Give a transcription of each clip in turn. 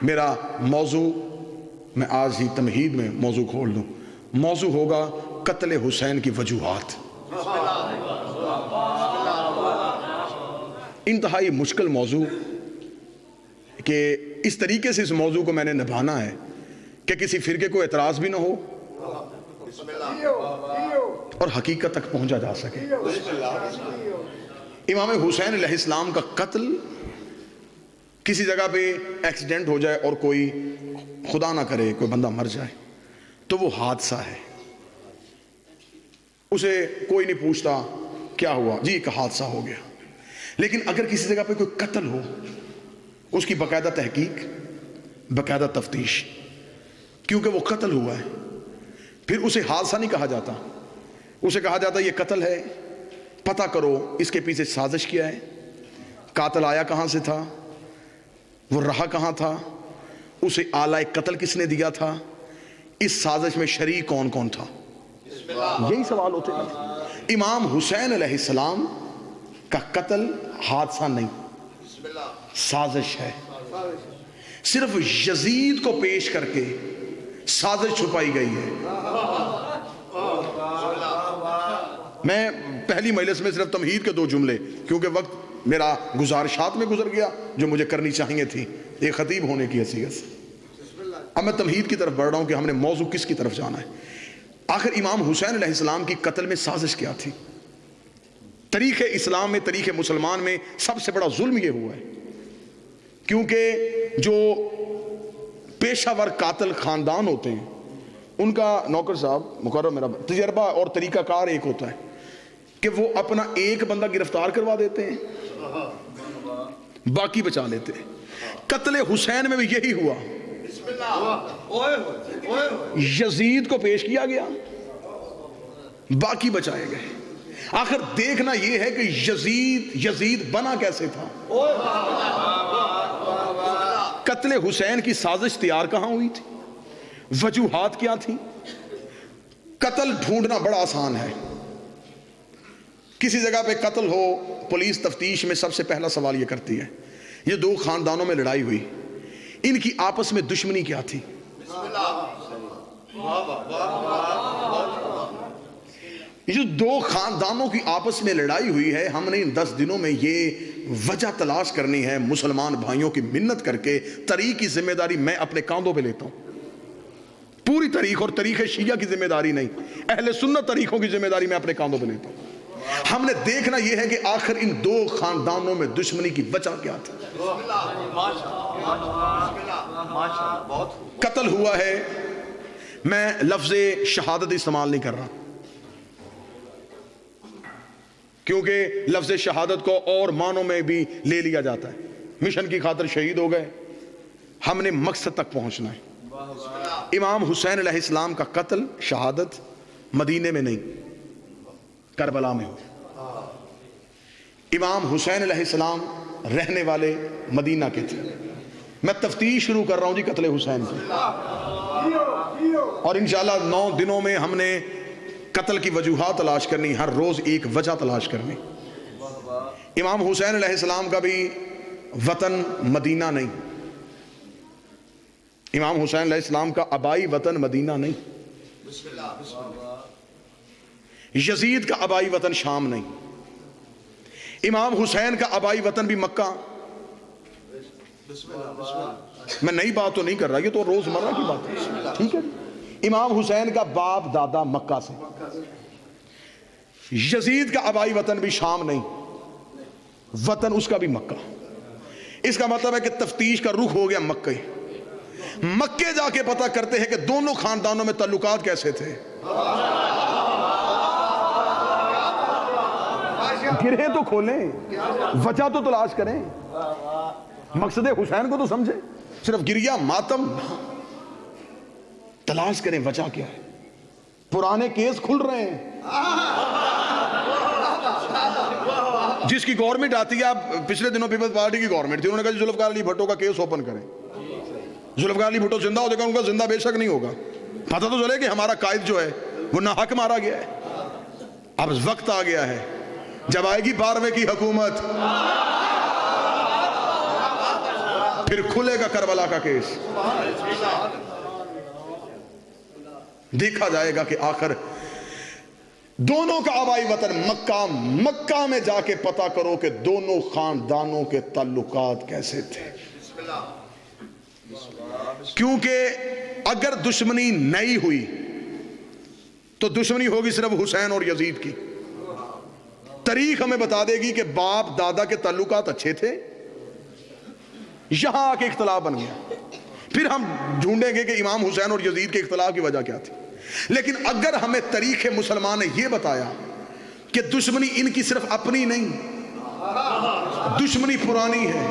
میرا موضوع میں آج ہی تمہید میں موضوع کھول دوں، موضوع ہوگا قتل حسین کی وجوہات۔ انتہائی مشکل موضوع کہ اس طریقے سے اس موضوع کو میں نے نبھانا ہے کہ کسی فرقے کو اعتراض بھی نہ ہو اور حقیقت تک پہنچا جا سکے۔ امام حسین علیہ السلام کا قتل کسی جگہ پہ ایکسیڈنٹ ہو جائے اور کوئی خدا نہ کرے کوئی بندہ مر جائے تو وہ حادثہ ہے، اسے کوئی نہیں پوچھتا کیا ہوا، جی ایک حادثہ ہو گیا۔ لیکن اگر کسی جگہ پہ کوئی قتل ہو، اس کی باقاعدہ تحقیق، باقاعدہ تفتیش، کیونکہ وہ قتل ہوا ہے، پھر اسے حادثہ نہیں کہا جاتا، اسے کہا جاتا یہ قتل ہے، پتہ کرو اس کے پیچھے سازش کیا ہے، قاتل آیا کہاں سے تھا، وہ رہا کہاں تھا، اسے آلہ قتل کس نے دیا تھا، اس سازش میں شریک کون کون تھا، یہی سوال ہوتے ہیں۔ امام حسین علیہ السلام کا قتل حادثہ نہیں، سازش ہے۔ صرف یزید کو پیش کر کے سازش چھپائی گئی ہے۔ میں پہلی مجلس میں صرف تمہید کے 2 جملے، کیونکہ وقت میرا گزارشات میں گزر گیا جو مجھے کرنی چاہیے تھی ایک خطیب ہونے کی حیثیت سے۔ اب میں تمہید کی طرف بڑھ رہا ہوں کہ ہم نے موضوع کس کی طرف جانا ہے۔ آخر امام حسین علیہ السلام کی قتل میں سازش کیا تھی؟ تاریخ اسلام میں، تاریخ مسلمان میں سب سے بڑا ظلم یہ ہوا ہے، کیونکہ جو پیشہ ور قاتل خاندان ہوتے ہیں ان کا، نوکر صاحب مقرر میرا تجربہ اور طریقہ کار ایک ہوتا ہے کہ وہ اپنا ایک بندہ گرفتار کروا دیتے ہیں، باقی بچا لیتے ہیں۔ قتل حسین میں بھی یہی ہوا، یزید کو پیش کیا گیا، باقی بچائے گئے۔ آخر دیکھنا یہ ہے کہ یزید بنا کیسے تھا، قتل حسین کی سازش تیار کہاں ہوئی تھی، وجوہات کیا تھی۔ قتل ڈھونڈنا بڑا آسان ہے، کسی جگہ پہ قتل ہو، پولیس تفتیش میں سب سے پہلا سوال یہ کرتی ہے یہ 2 خاندانوں میں لڑائی ہوئی، ان کی آپس میں دشمنی کیا تھی۔ یہ 2 خاندانوں کی آپس میں لڑائی ہوئی ہے، ہم نے ان 10 دنوں میں یہ وجہ تلاش کرنی ہے۔ مسلمان بھائیوں کی منت کر کے تاریخ کی ذمہ داری میں اپنے کاندھوں پہ لیتا ہوں، پوری تاریخ، اور تاریخ شیعہ کی ذمہ داری نہیں، اہل سنت تاریخوں کی ذمہ داری میں اپنے کاندھوں پہ لیتا ہوں۔ ہم نے دیکھنا یہ ہے کہ آخر ان 2 خاندانوں میں دشمنی کی وجہ کیا تھی۔ قتل ہوا ہے، میں لفظ شہادت استعمال نہیں کر رہا کیونکہ لفظ شہادت کو اور معنوں میں بھی لے لیا جاتا ہے۔ مشن کی خاطر شہید ہو گئے، ہم نے مقصد تک پہنچنا ہے۔ امام حسین علیہ السلام کا قتل، شہادت مدینے میں نہیں، کربلا میں ہو۔ امام حسین علیہ السلام رہنے والے مدینہ کے تھے۔ میں تفتیش شروع کر رہا ہوں جی قتل حسین کی، اور انشاءاللہ 9 دنوں میں ہم نے قتل کی وجوہات تلاش کرنی، ہر روز ایک وجہ تلاش کرنی۔ امام حسین علیہ السلام کا بھی وطن مدینہ نہیں، امام حسین علیہ السلام کا آبائی وطن مدینہ نہیں، یزید کا آبائی وطن شام نہیں، امام حسین کا آبائی وطن بھی مکہ۔ میں نئی بات تو نہیں کر رہا، یہ تو روزمرہ کی بات ہے، ٹھیک ہے۔ امام حسین کا باپ دادا مکہ سے، یزید کا آبائی وطن بھی شام نہیں، وطن اس کا بھی مکہ۔ اس کا مطلب ہے کہ تفتیش کا رخ ہو گیا مکہ۔ مکے جا کے پتہ کرتے ہیں کہ دونوں خاندانوں میں تعلقات کیسے تھے، گرہیں تو کھولیں، وجہ تو تلاش کریں، مقصد حسین کو تو سمجھیں، صرف گریہ ماتم تلاش کریں وجہ کیا ہے۔ پرانے کیس کھل رہے ہیں، جس کی گورنمنٹ آتی ہے، اب پچھلے دنوں پیپلز پارٹی کی گورنمنٹ تھی، انہوں نے کہا ذوالفقار علی بھٹو کا کیس اوپن کریں۔ ذوالفقار علی بھٹو زندہ ہو دیکھا، ان کا زندہ بے شک نہیں ہوگا، پتہ تو چلے کہ ہمارا قائد جو ہے وہ ناحق مارا گیا ہے۔ اب وقت آ گیا ہے جب آئے گی 12ویں کی حکومت، پھر کھلے گا کربلا کا کیس. دیکھا جائے گا کہ آخر دونوں کا آبائی وطن مکہ میں جا کے پتہ کرو کہ دونوں خاندانوں کے تعلقات کیسے تھے. کیونکہ اگر دشمنی نئی ہوئی تو دشمنی ہوگی صرف حسین اور یزید کی. تاریخ ہمیں بتا دے گی کہ باپ دادا کے تعلقات اچھے تھے, یہاں آ کے اختلاف بن گیا. پھر ہم ڈھونڈیں گے کہ امام حسین اور یزید کے اختلاف کی وجہ کیا تھی. لیکن اگر ہمیں تاریخ مسلمان نے یہ بتایا کہ دشمنی ان کی صرف اپنی نہیں, دشمنی پرانی ہے,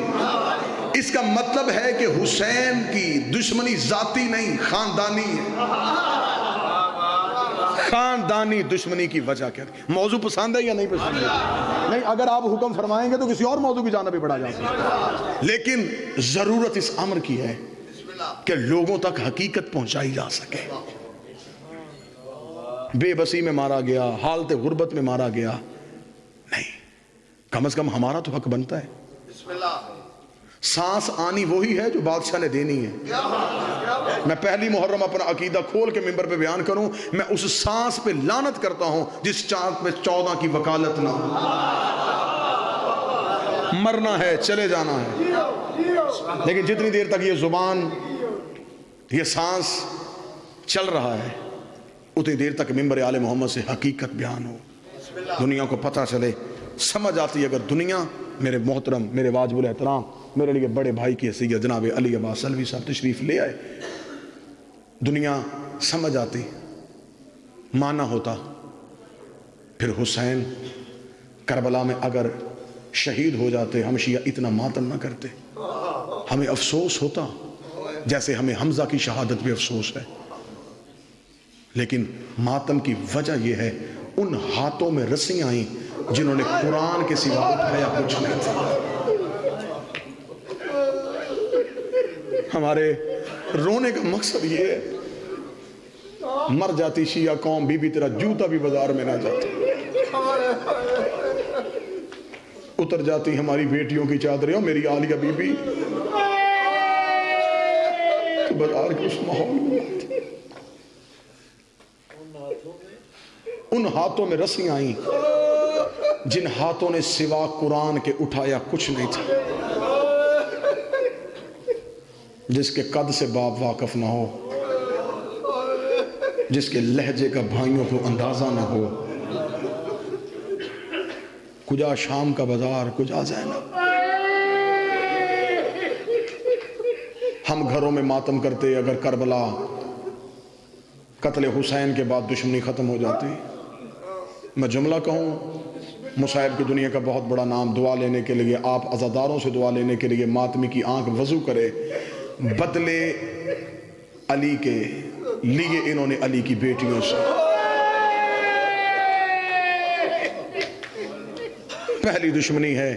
اس کا مطلب ہے کہ حسین کی دشمنی ذاتی نہیں, خاندانی ہے. خاندانی دشمنی کی وجہ کیا تھی. موضوع پسند ہے یا نہیں پسند ہے؟ نہیں, اگر آپ حکم فرمائیں گے تو کسی اور موضوع کی جانب بھی بڑھا جا سکتا ہے. لیکن ضرورت اس امر کی ہے کہ لوگوں تک حقیقت پہنچائی جا سکے. بے بسی میں مارا گیا, حالت غربت میں مارا گیا, نہیں, کم از کم ہمارا تو حق بنتا ہے. سانس آنی وہی ہے جو بادشاہ نے دینی ہے. میں پہلی محرم اپنا عقیدہ کھول کے منبر پہ بیان کروں, میں اس سانس پہ لعنت کرتا ہوں جس چاند پہ 14 کی وکالت نہ ہو. مرنا ہے, چلے جانا ہے, لیکن جتنی دیر تک یہ زبان, یہ سانس چل رہا ہے, اتنی دیر تک منبر آل محمد سے حقیقت بیان ہو, دنیا کو پتہ چلے. سمجھ آتی ہے اگر دنیا, میرے محترم, میرے واجب الاحترام, میرے لیے بڑے بھائی کی حیثیت جناب علی عباس سلوی صاحب تشریف لے آئے, دنیا سمجھ آتی, مانا ہوتا, پھر حسین کربلا میں اگر شہید ہو جاتے, ہم شیعہ اتنا ماتم نہ کرتے. ہمیں افسوس ہوتا جیسے ہمیں حمزہ کی شہادت پہ افسوس ہے. لیکن ماتم کی وجہ یہ ہے, ان ہاتھوں میں رسیاں آئیں جنہوں نے قرآن کے سوا اٹھایا کچھ نہیں تھا. ہمارے رونے کا مقصد یہ ہے, مر جاتی شیعہ قوم, بی بی تیرا جوتا بھی بازار میں نہ جاتا. اتر جاتی ہماری بیٹیوں کی چادریں, اور میری عالیہ بی بی بازار کے اس ماحول میں. ان ہاتھوں میں رسیاں آئیں جن ہاتھوں نے سوا قرآن کے اٹھایا کچھ نہیں تھا. جس کے قد سے باپ واقف نہ ہو, جس کے لہجے کا بھائیوں کو اندازہ نہ ہو, کجا شام کا بازار, کجا زینب. ہم گھروں میں ماتم کرتے اگر کربلا, قتل حسین کے بعد دشمنی ختم ہو جاتی. میں جملہ کہوں, مصائب کی دنیا کا بہت بڑا نام, دعا لینے کے لیے, آپ عزاداروں سے دعا لینے کے لیے ماتمی کی آنکھ وضو کرے. بدلے علی کے لیے انہوں نے علی کی بیٹیوں سے, پہلی دشمنی ہے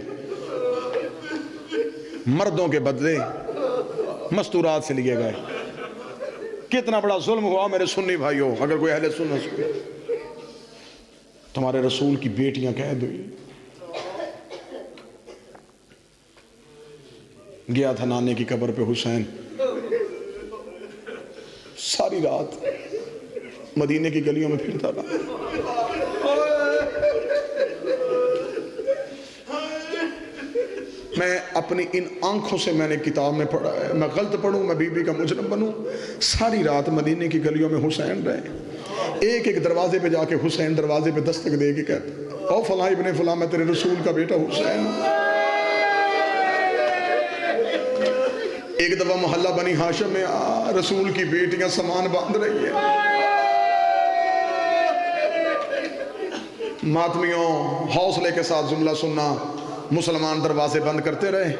مردوں کے بدلے مستورات سے لیے گئے. کتنا بڑا ظلم ہوا میرے سنی بھائیوں, اگر کوئی اہل سنت سنے, تمہارے رسول کی بیٹیاں قید ہوئی. گیا تھا نانے کی قبر پہ حسین, ساری رات مدینے کی گلیوں میں پھرتا رہا. میں اپنی ان آنکھوں سے میں نے کتاب میں پڑھا ہے, میں غلط پڑھوں, میں بی بی کا مجرم بنوں. ساری رات مدینے کی گلیوں میں حسین رہے. ایک ایک دروازے پہ جا کے حسین دروازے پہ دستک دے کے کہتے, او فلاں ابن فلاں, میں تیرے رسول کا بیٹا حسین. ایک دفعہ محلہ بنی ہاشم میں رسول کی بیٹیاں سامان باندھ رہی ہیں. ماتمیوں حوصلے کے ساتھ جملہ سننا, مسلمان دروازے بند کرتے رہے.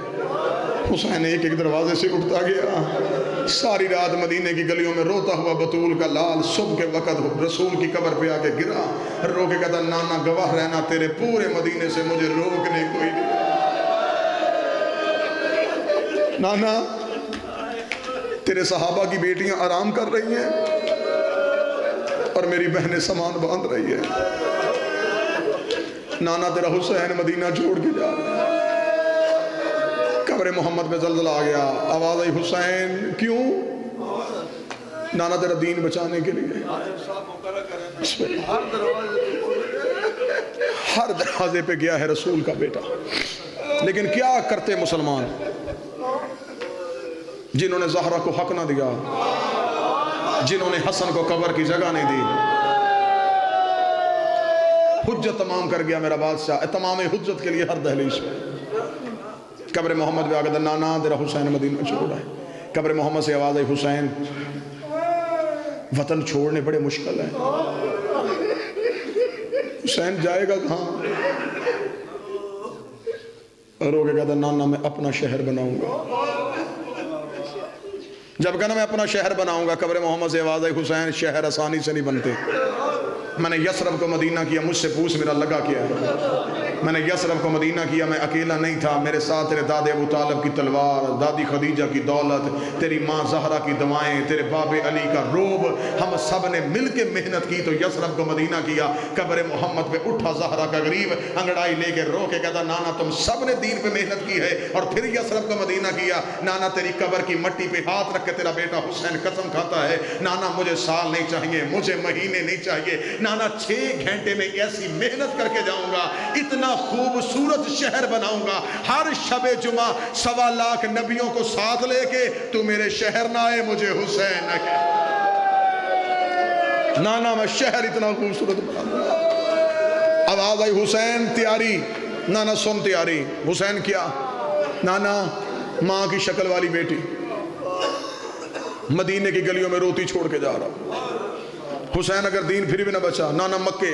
حسین ایک ایک دروازے سے اٹھتا گیا. ساری رات مدینے کی گلیوں میں روتا ہوا بطول کا لال صبح کے وقت رسول کی قبر پہ آ کے گرا, رو کے کہتا, نانا گواہ رہنا تیرے پورے مدینے سے مجھے روکنے کوئی نہیں. نانا تیرے صحابہ کی بیٹیاں آرام کر رہی ہیں اور میری بہنیں سامان باندھ رہی ہیں. نانا تیرا حسین مدینہ چھوڑ کے جا رہا ہے. قبر محمد پہ زلزلہ آ گیا، آواز آئی حسین کیوں؟ نانا تیرا دین بچانے کے لیے۔ ہر دروازے پہ گیا ہے رسول کا بیٹا، لیکن کیا کرتے مسلمان جنہوں نے زہرا کو حق نہ دیا، جنہوں نے حسن کو قبر کی جگہ نہیں دی۔ حجت تمام کر گیا میرا بادشاہ، تمام حجت کے لیے ہر دہلیز پہ قبر محمد پہ آگے نانا تیرا حسین مدینہ چھوڑا ہے۔ قبر محمد سے آواز آئی حسین وطن چھوڑنے بڑے مشکل ہیں، حسین جائے گا کہاں؟ رو کے کہتا نانا میں اپنا شہر بناؤں گا۔ جب کہنا میں اپنا شہر بناؤں گا، قبر محمد سے آواز آئی حسین شہر آسانی سے نہیں بنتے۔ میں نے یثرب کو مدینہ کیا، مجھ سے پوچھ میرا لگا کیا ہے۔ میں نے یثرب کو مدینہ کیا، میں اکیلا نہیں تھا، میرے ساتھ تیرے دادے ابو طالب کی تلوار، دادی خدیجہ کی دولت، تیری ماں زہرا کی دعائیں، تیرے باب علی کا روب، ہم سب نے مل کے محنت کی تو یثرب کو مدینہ کیا۔ قبر محمد پہ اٹھا زہرا کا غریب، انگڑائی لے کے رو کے کہتا نانا تم سب نے دین پہ محنت کی ہے اور پھر یثرب کو مدینہ کیا۔ نانا تیری قبر کی مٹی پہ ہاتھ رکھ کے تیرا بیٹا حسین قسم کھاتا ہے، نانا مجھے سال نہیں چاہیے، مجھے مہینے نہیں چاہیے، نانا 6 گھنٹے میں ایسی محنت کر کے جاؤں گا، اتنا خوبصورت شہر بناؤں گا، ہر شب جمعہ 1.25 لاکھ نبیوں کو ساتھ لے کے تو میرے شہر نہ آئے مجھے حسین نہ کہ نانا میں شہر اتنا خوبصورت بناؤں گا۔ آواز آئی حسین تیاری، نانا سن تیاری۔ حسین کیا؟ نانا ماں کی شکل والی بیٹی مدینے کی گلیوں میں روتی چھوڑ کے جا رہا۔ حسین اگر دین پھر بھی نہ بچا، نانا مکے،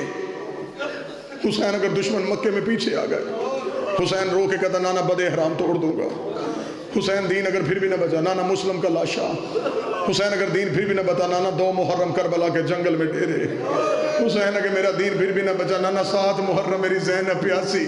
حسین اگر دشمن مکے میں پیچھے آ گئے، حسین رو کے کہتا نانا بدِ احرام توڑ دوں گا۔ حسین دین اگر پھر بھی نہ بچا، نانا مسلم کا لاشا۔ حسین اگر دین پھر بھی نہ بتا، نانا 2 محرم کربلا کے جنگل میں ڈیرے۔ حسین اگر میرا دین پھر بھی نہ بچا، نانا 7 محرم میری زینب پیاسی۔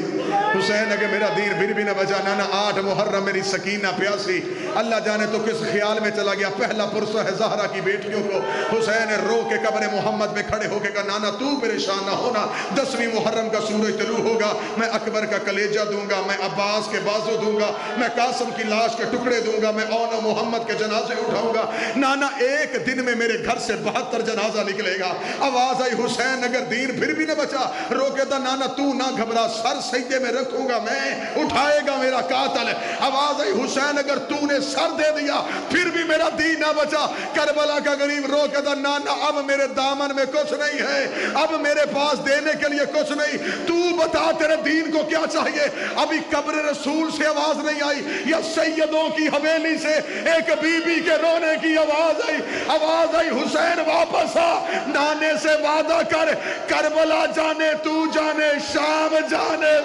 حسین اگر میرا دین پھر بھی نہ بچا، نانا 8 محرم میری سکینہ پیاسی۔ اللہ جانے تو کس خیال میں چلا گیا، پہلا پرسہ ہے زہرا کی بیٹیوں کو۔ حسین رو کے قبر محمد میں کھڑے ہو کے کہا نانا تو پریشان نہ ہونا، 10ویں محرم کا سورج طلوع ہوگا، میں اکبر کا کلیجہ دوں گا، میں عباس کے بازو دوں گا، میں قاسم کی لاش کے ٹکڑے دوں گا، میں اون و محمد کے جنازے اٹھاؤں گا۔ نانا ایک دن میں میرے گھر سے 72 جنازہ نکلے گا۔ آواز آئی حسین اگر دین پھر بھی نہ بچا، رو کے دا نانا تو نہ گھبرا، سر سجدے میں رکھوں گا میں، اٹھائے گا میرا قاتل۔ آواز آئی حسین اگر تو نے سر دے دیا پھر بھی میرا دین نہ بچا۔ کربلا کا غریب رو کے دا نانا اب میرے دامن میں کچھ نہیں ہے، اب میرے پاس دینے کے لیے کچھ نہیں، تو بتا تیرے دین کو کیا چاہیے۔ ابھی قبر رسول سے آواز نہیں آئی، یا سیدوں کی حویلی سے ایک بی بی کے رونے کی آواز آئی۔ آواز آئی حسین واپس آ، نانے سے وعدہ کر، کربلا جانے تو جانے، شام جانے،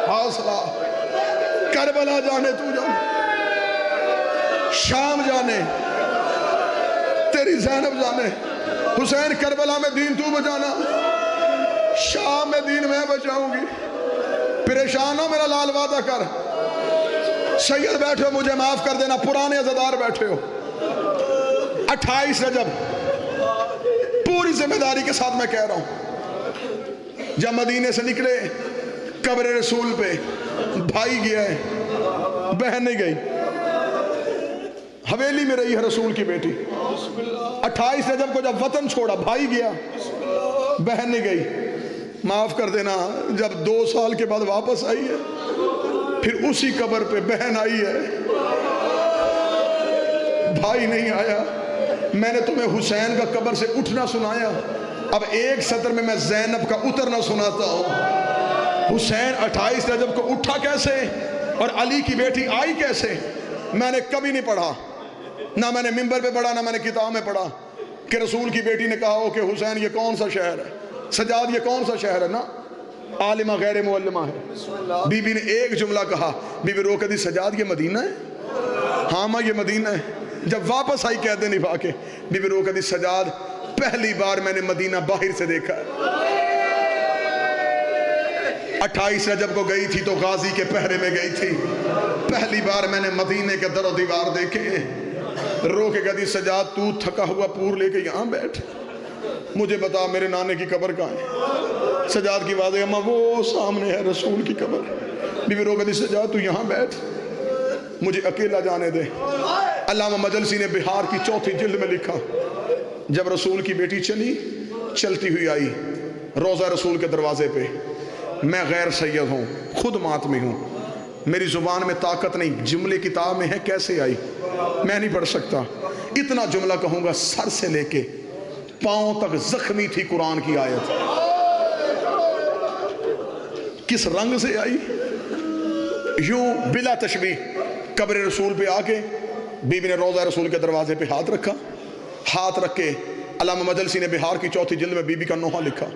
حوصلہ، کربلا جانے تو جانے، شام جانے، تیری زینب جانے۔ حسین کربلا میں دین تو بچانا، شام میں دین میں بچاؤں گی۔ پریشان ہو میرا لال وعدہ کر۔ سید بیٹھے ہو مجھے معاف کر دینا، پرانے عزادار بیٹھے ہو۔ 28 رجب پوری ذمہ داری کے ساتھ میں کہہ رہا ہوں، جب مدینے سے نکلے قبر رسول پہ بھائی گیا ہے، بہن نہیں گئی، حویلی میں رہی ہے رسول کی بیٹی۔ 28 رجب کو جب وطن چھوڑا، بھائی گیا، بہن نہیں گئی۔ معاف کر دینا، جب 2 سال کے بعد واپس آئی ہے، پھر اسی قبر پہ بہن آئی ہے، بھائی نہیں آیا۔ میں نے تمہیں حسین کا قبر سے اٹھنا سنایا، اب ایک سطر میں زینب کا اترنا سناتا ہوں۔ حسین 28 رجب کو اٹھا کیسے اور علی کی بیٹی آئی کیسے؟ میں نے کبھی نہیں پڑھا، نہ میں نے منبر پہ پڑھا، نہ میں نے کتاب میں پڑھا کہ رسول کی بیٹی نے کہا ہو کہ حسین یہ کون سا شہر ہے، سجاد یہ کون سا شہر ہے، نا عالمہ غیر معلمہ ہے۔ بی بی نے ایک جملہ کہا، بی بی رو کے دی سجاد یہ مدینہ ہے؟ ہاں ماں یہ مدینہ ہے۔ جب واپس آئی قید نبھا کے، بی بی رو کے دی سجاد پہلی بار میں نے مدینہ باہر سے دیکھا ہے۔ 28 رجب کو گئی تھی تو غازی کے پہرے میں گئی تھی، پہلی بار میں نے مدینے کے در و دیوار دیکھے۔ رو کے کہتی سجاد تو تھکا ہوا پور لے کے یہاں بیٹھ، مجھے بتا میرے نانے کی قبر کہاں ہے؟ سجاد کی آواز ہے اماں وہ سامنے ہے رسول کی قبر۔ بی بی رو کہتی سجاد تو یہاں بیٹھ، مجھے اکیلا جانے دے۔ علامہ مجلسی نے بہار کی 4 جلد میں لکھا، جب رسول کی بیٹی چلتی ہوئی آئی روضہ رسول کے دروازے پہ، میں غیر سید ہوں، خود ماتمی ہوں، میری زبان میں طاقت نہیں، جملے کتاب میں ہے کیسے آئی میں نہیں پڑھ سکتا، اتنا جملہ کہوں گا، سر سے لے کے پاؤں تک زخمی تھی قرآن کی آیت۔ کس رنگ سے آئی؟ یوں بلا تشبیہ قبر رسول پہ آ کے بی بی نے روضہ رسول کے دروازے پہ ہاتھ رکھا، ہاتھ رکھ کے علامہ مجلسی نے بہار کی 4 جلد میں بی بی کا نوحہ لکھا،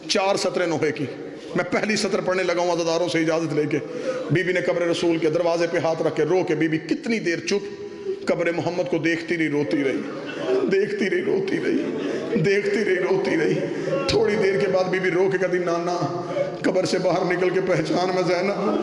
4 سطریں نوحے کی۔ میں پہلی سطر پڑھنے لگا ہوں عزاداروں سے اجازت لے کے۔ بی بی نے قبر رسول کے دروازے پہ ہاتھ رکھ کے رو کے، بی بی کتنی دیر چپ قبر محمد کو دیکھتی رہی، روتی رہی، دیکھتی رہی، روتی رہی، دیکھتی رہی، روتی رہی۔ تھوڑی دیر کے بعد بی بی رو کے کہتی، نانا قبر سے باہر نکل کے پہچان میں زینب ہوں۔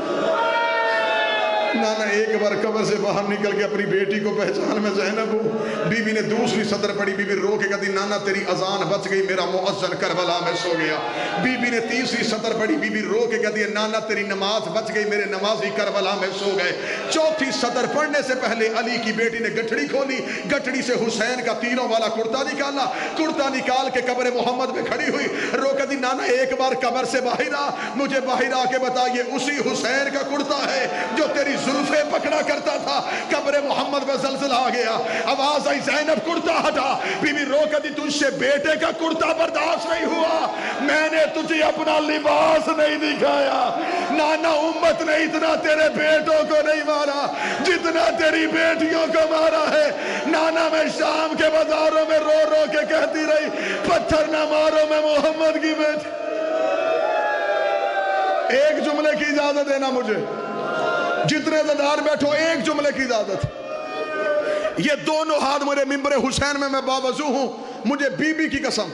نانا ایک بار قبر سے باہر نکل کے اپنی بیٹی کو پہچان میں زینب ہوں۔ بی بی نے دوسری سطر پڑھی، بی بی رو کے کہتی، نانا تیری اذان بچ گئی، میرا مؤذن کربلا میں سو گیا۔ بی بی نے تیسری سطر پڑھی، بی بی رو کے کہتی ہے، نانا تیری نماز بچ گئی، میرے نمازی کربلا میں سو گئے۔ چوتھی سطر پڑھنے سے پہلے علی کی بیٹی نے گٹھڑی کھولی، گٹھڑی سے حسین کا تیروں والا کرتا نکالا، کرتا نکال کے قبر محمد میں کھڑی ہوئی، رو کہتی، نانا ایک بار قبر سے باہر آ، مجھے باہر آ کے بتا یہ اسی حسین کا کرتا ہے جو تیری زلفیں پکڑا کرتا تھا۔ قبر محمد میں زلزلہ آ گیا، آواز آئی، زینب کرتا ہٹا۔ بی بی رو کہتی، تجھ سے بیٹے کا کرتا برداشت نہیں ہوا، میں نے تجھے اپنا لباس نہیں دکھایا۔ نانا امت نے اتنا تیرے بیٹوں کو نہیں مارا جتنا تیری بیٹیوں کو مارا ہے۔ نانا میں شام کے بازاروں میں رو رو کے کہتی رہی، پتھر نہ مارو میں محمد کی بیٹی۔ ایک جملے کی اجازت دینا مجھے، جتنے زدار بیٹھو ایک جملے کی اجازت۔ یہ دونوں ہاتھ میرے ممبر حسین میں باوضو ہوں، مجھے بی بی کی قسم،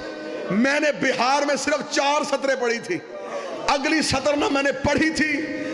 میں نے بہار میں صرف 4 سطریں پڑھی تھی، اگلی سطر نہ میں نے پڑھی تھی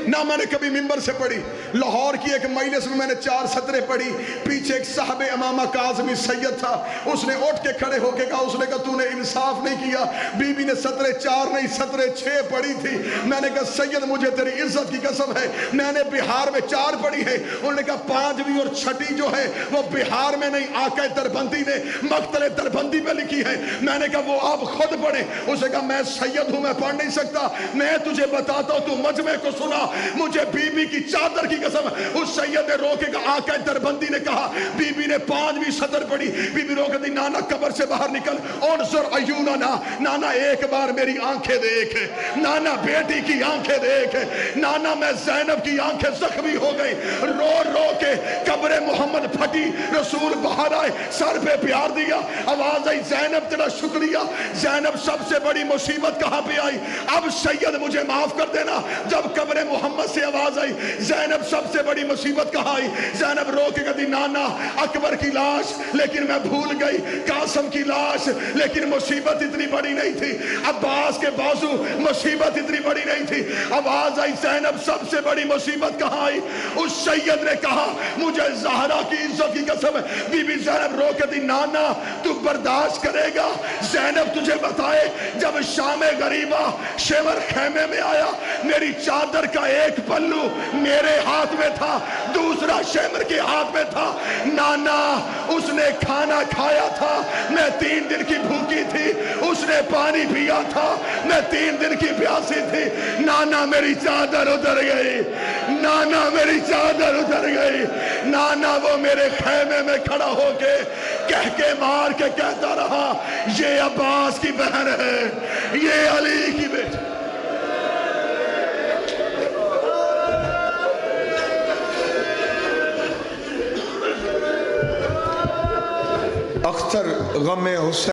نہ میں نے کبھی ممبر سے پڑھی۔ لاہور کی ایک مجلس میں نے 4 سطریں پڑھی، پیچھے ایک صاحب امامہ کاظمی سید تھا، اس نے اٹھ کے کھڑے ہو کے کہا، اس نے کہا تو نے انصاف نہیں کیا، بی بی نے سطریں 4 نہیں سطریں 6 پڑھی تھی۔ میں نے کہا سید مجھے تیری عزت کی قسم ہے، میں نے بہار میں 4 پڑھی ہے۔ انہوں نے کہا 5ویں اور 6ٹھی جو ہے وہ بہار میں نہیں، آقا دربندی نے مقتل دربندی پہ لکھی ہے۔ میں نے کہا وہ آپ خود پڑھیں۔ اس نے کہا میں سید ہوں، میں پڑھ نہیں سکتا، میں تجھے بتاتا ہوں، تو مجمع کو سنا۔ مجھے بی بی کی چادر کی قسم، اس سید نے رو کے کہا، آقا دربندی نے کہا، بی بی نے 5ویں سطر پڑھی، بی بی رو کے دی، نانا قبر سے باہر نکل، انظر عیوننا، نانا ایک بار میری آنکھیں دیکھ، نانا بیٹی کی آنکھیں دیکھ، نانا میں زینب کی آنکھیں زخمی ہو گئی، رو رو کے قبر محمد پھٹی، رسول باہر آئے، سر پہ پیار دیا، آواز آئی، زینب تیرا شکریہ۔ زینب سب سے بڑی مصیبت کہاں پہ آئی؟ اب سید مجھے معاف کر دینا، جب قبر محمد سے آواز آئی، زینب سب سے بڑی مصیبت کہاں آئی؟ زینب رو کے کہتی، نانا اکبر کی لاش لیکن میں بھول گئی، قاسم کی لاش لیکن مصیبت اتنی بڑی نہیں تھی، عباس کے بازو مصیبت اتنی بڑی نہیں تھی۔ آواز آئی، زینب سب سے بڑی مصیبت کہاں آئی؟ اس سید نے کہا، مجھے زہرا کی عزت کی قسم ہے، بی بی زینب رو کے دی، نانا تو برداشت کرے گا؟ زینب تجھے بتائے، جب شام غریبہ شیور خیمے میں آیا، میری چادر کا ایک پلو میرے ہاتھ میں تھا، دوسرا شیمر کے ہاتھ میں تھا۔ نانا اس نے کھانا کھایا تھا، میں 3 دن کی بھوکی تھی، اس نے پانی پیا تھا، میں 3 دن کی پیاسی تھی۔ نانا میری چادر اتر گئی، نانا میری چادر اتر گئی۔ نانا وہ میرے خیمے میں کھڑا ہو کے کہہ کے مار کے کہتا رہا، یہ عباس کی بہن ہے، یہ علی کی بیٹی۔ اختر غم حسین